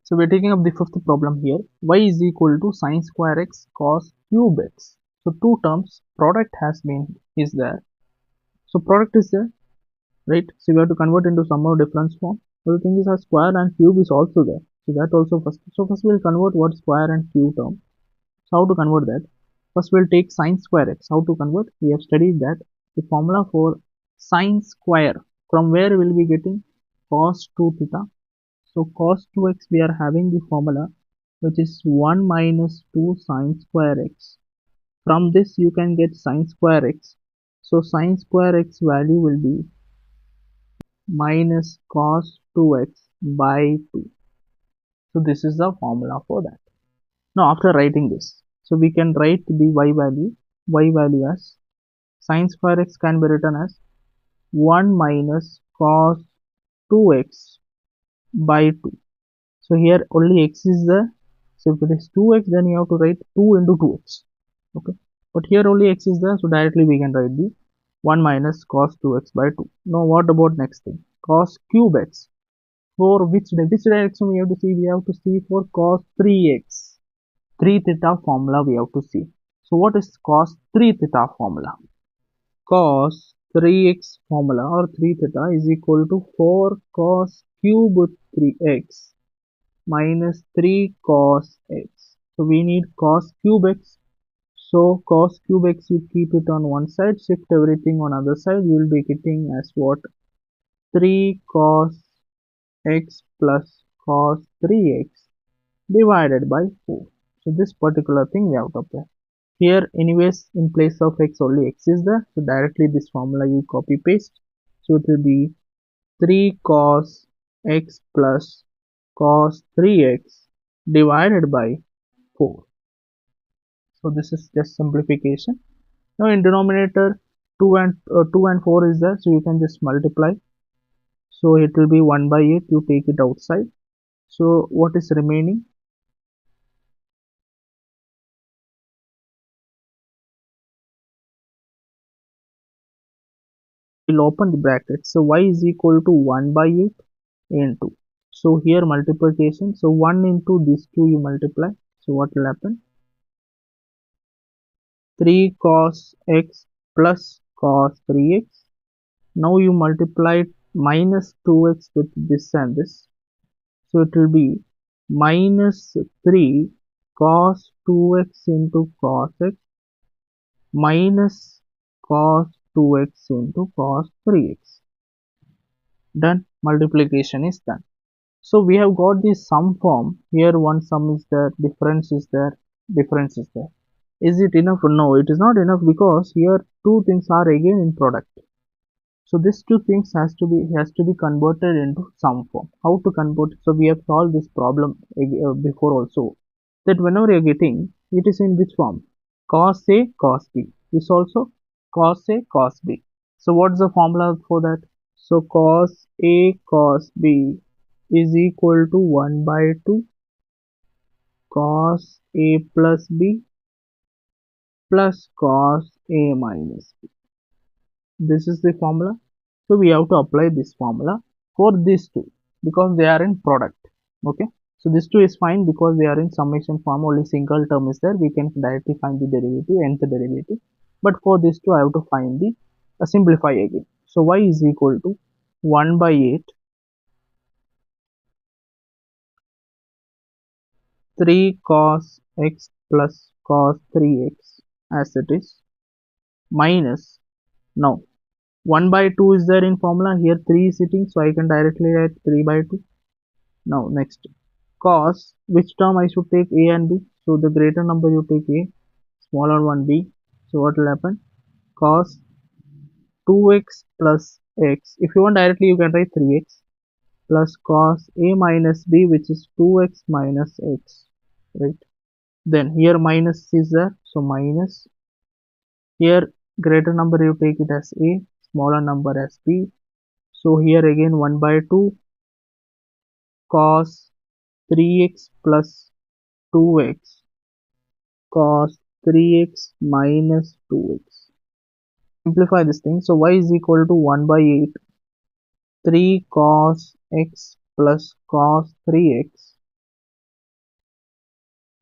So we're taking up the fifth problem here. Y is equal to sine square x cos cube x. So two terms, product is there. So product is there, right? So we have to convert into some more difference form. So the thing is our square and cube is also there. So that also first. So first we'll convert what square and cube term. So how to convert that? First we'll take sine square x. How to convert? We have studied that the formula for sine square. From where we'll be getting cos 2 theta. So cos 2x we are having the formula which is 1 minus 2 sine square x. From this you can get sine square x. So sine square x value will be minus cos 2x by 2. So this is the formula for that. Now after writing this, so we can write the y value as sine square x can be written as 1 minus cos 2x by 2. So here only x is there. So if it is 2x, then you have to write 2 into 2x. Okay. But here only x is there, so directly we can write the 1 minus cos 2x by 2. Now what about next thing? Cos cube x. For which direction we have to see? We have to see for cos 3x. 3 theta formula we have to see. So what is cos 3 theta formula? Cos 3x formula or 3 theta is equal to 4 cos cube 3x minus 3 cos x. So we need cos cube x. So cos cube x, you keep it on one side, shift everything on other side, you will be getting as what? 3 cos x plus cos 3x divided by 4. So this particular thing we have to apply. Here anyways in place of x only x is there. So directly this formula you copy paste. So it will be 3 cos x plus cos 3x divided by 4. So this is just simplification. Now in denominator 2 and 4 is there, so you can just multiply. So it will be 1 by 8, you take it outside. So what is remaining? We'll open the bracket. So y is equal to 1 by 8 into. So here multiplication. So 1 into these two you multiply. So what will happen? 3 cos x plus cos 3x. Now you multiply minus 2x with this and this. So it will be minus 3 cos 2x into cos x minus cos 2x into cos 3x. Done. Multiplication is done. So we have got the sum form. Here one sum is there, difference is there, difference is there. Is it enough? No, it is not enough because here two things are again in product. So these two things has to be converted into sum form. How to convert? So we have solved this problem before also. That whenever you are getting, it is in which form? Cos A, cos B. This also cos A, cos B. So what's the formula for that? So cos A, cos B is equal to 1 by 2 cos A plus B plus cos A minus B. This is the formula. So we have to apply this formula for these two because they are in product. Okay. So this two is fine because they are in summation form. Only single term is there. We can directly find the derivative, nth derivative. But for this two, I have to find the simplify again. So y is equal to 1 by 8 3 cos x plus cos 3x as it is minus. Now 1 by 2 is there in formula. Here 3 is sitting, so I can directly write 3 by 2. Now next cos, which term I should take, a and b. So the greater number you take a, smaller one b. So what will happen? Cos 2x plus x. If you want directly you can write 3x plus cos a minus b, which is 2x minus x, right? Then here minus is there, so minus. Here greater number you take it as a, smaller number as b. So here again 1 by 2 cos 3x plus 2x cos 3x minus 2x. Simplify this thing. So y is equal to 1 by 8 3 cos x plus cos 3x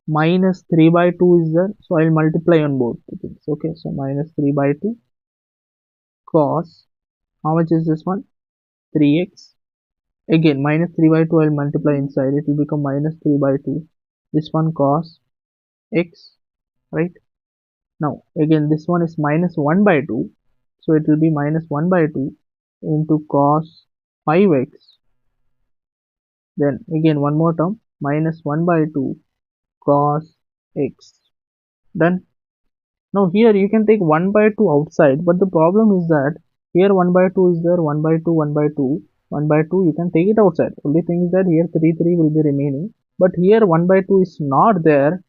minus 3 by 2 is there, so I'll multiply on both the things. Okay, so minus 3 by 2 cos, how much is this one? 3x. Again, minus 3 by 2 I'll multiply inside, it will become minus 3 by 2. This one cos x, right? Now, again, this one is minus 1 by 2, so it will be minus 1 by 2 into cos 5x. Then again, one more term, minus 1 by 2 cos x. Done. Now here you can take 1 by 2 outside, but the problem is that here 1 by 2 is there, 1 by 2, 1 by 2, 1 by 2, you can take it outside. Only thing is that here 3, 3 will be remaining, but here 1 by 2 is not there.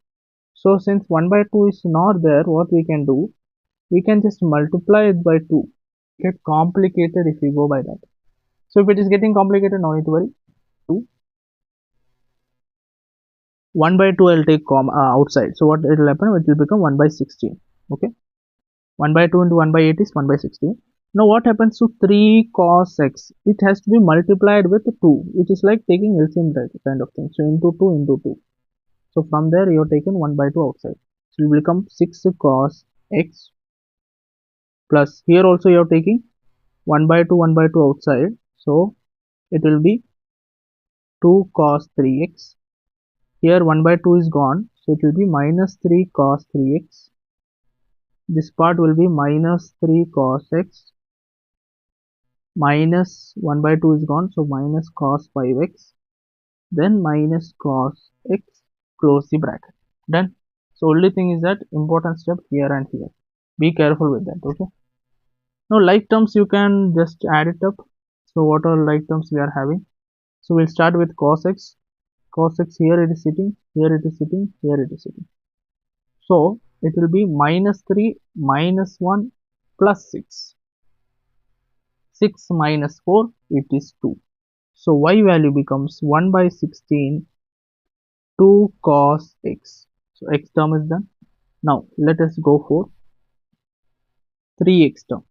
So since 1 by 2 is not there, what we can do? We can just multiply it by 2. Get complicated if we go by that. So if it is getting complicated, no need to worry. 2. 1 by 2 I'll take outside. So what it will happen? It will become 1 by 16. Okay. 1 by 2 into 1 by 8 is 1 by 16. Now what happens to 3 cos x? It has to be multiplied with 2. It is like taking LCM kind of thing. So into 2 into 2. So from there you have taken 1 by 2 outside. So it will become 6 cos x plus here also you are taking 1 by 2 1 by 2 outside. So it will be 2 cos 3x. Here 1 by 2 is gone. So it will be minus 3 cos 3x. This part will be minus 3 cos x minus 1 by 2 is gone, so minus cos 5x, then minus cos x, close the bracket. Done. So only thing is that important step here and here. Be careful with that. Okay. Now like terms you can just add it up. So what are like terms we are having? So we'll start with cos x. Cos x, here it is sitting, here it is sitting, here it is sitting. So it will be minus 3 minus 1 plus 6. 6 minus 4, it is 2. So y value becomes 1 by 16, 2 cos x. So x term is done. Now let us go for 3x term.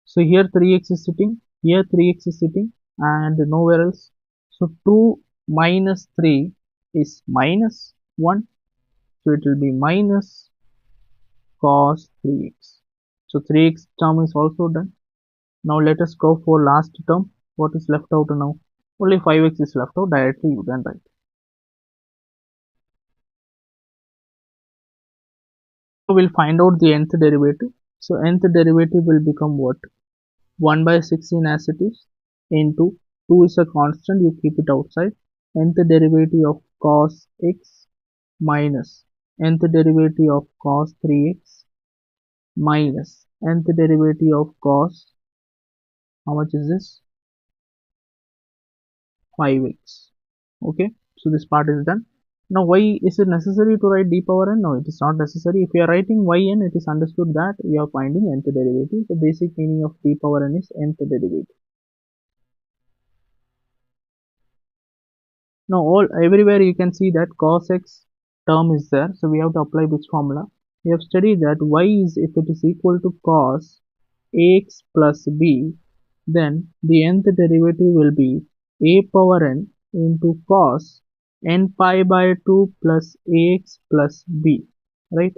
So here 3x is sitting, here 3x is sitting, and nowhere else. So 2 minus 3 is minus 1. So it will be minus cos 3x. So 3x term is also done. Now let us go for last term. What is left out now? Only 5x is left out. Directly you can write. So we'll find out the nth derivative. So nth derivative will become what? 1 by 16 as it is into 2 is a constant, you keep it outside. Nth derivative of cos x minus nth derivative of cos 3x minus nth derivative of cos, how much is this? 5x. Okay, so this part is done. Now why is it necessary to write d power n? No, it is not necessary. If you are writing yn, it is understood that we are finding nth derivative. The basic meaning of d power n is nth derivative. Now everywhere you can see that cos x term is there, so we have to apply which formula? We have studied that y is, if it is equal to cos ax plus b, then the nth derivative will be a power n into cos n pi by 2 plus ax plus b, right?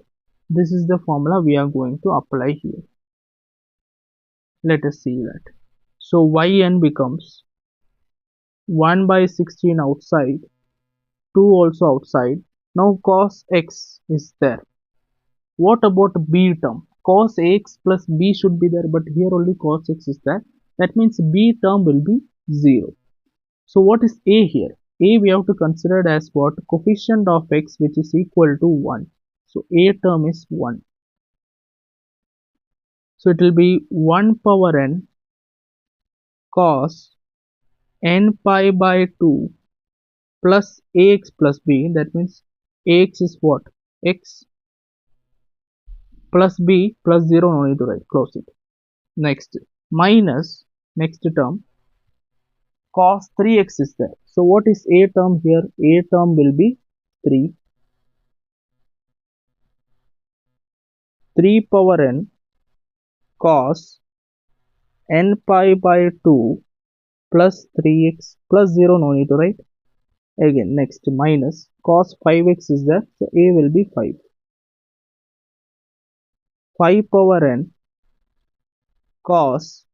This is the formula we are going to apply here. Let us see that. So yn becomes 1 by 16 outside, 2 also outside. Now cos x is there. What about b term? Cos x plus b should be there, but here only cos x is there. That means b term will be 0. So what is a here? A we have to consider as what? Coefficient of x which is equal to 1. So a term is 1. So it will be 1 power n cos n pi by 2 plus ax plus b. That means ax is what? X plus b plus 0, no need to write, close it. Next, minus, next term, cos 3x is there. So what is a term here? A term will be 3. 3 power n cos n pi by 2 plus 3x plus 0, no need to write. Again, next minus cos 5x is there, so a will be 5. 5 power n cos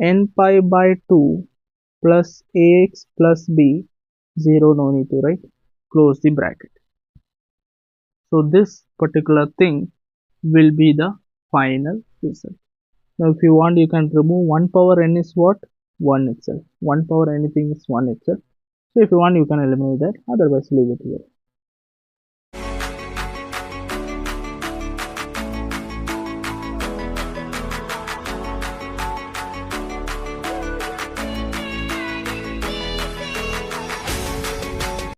n pi by 2 plus ax plus b, 0, no need to write, close the bracket. So this particular thing will be the final result. Now if you want, you can remove 1 power n is what? 1 itself. 1 power anything is 1 itself. So if you want, you can eliminate that, otherwise leave it here.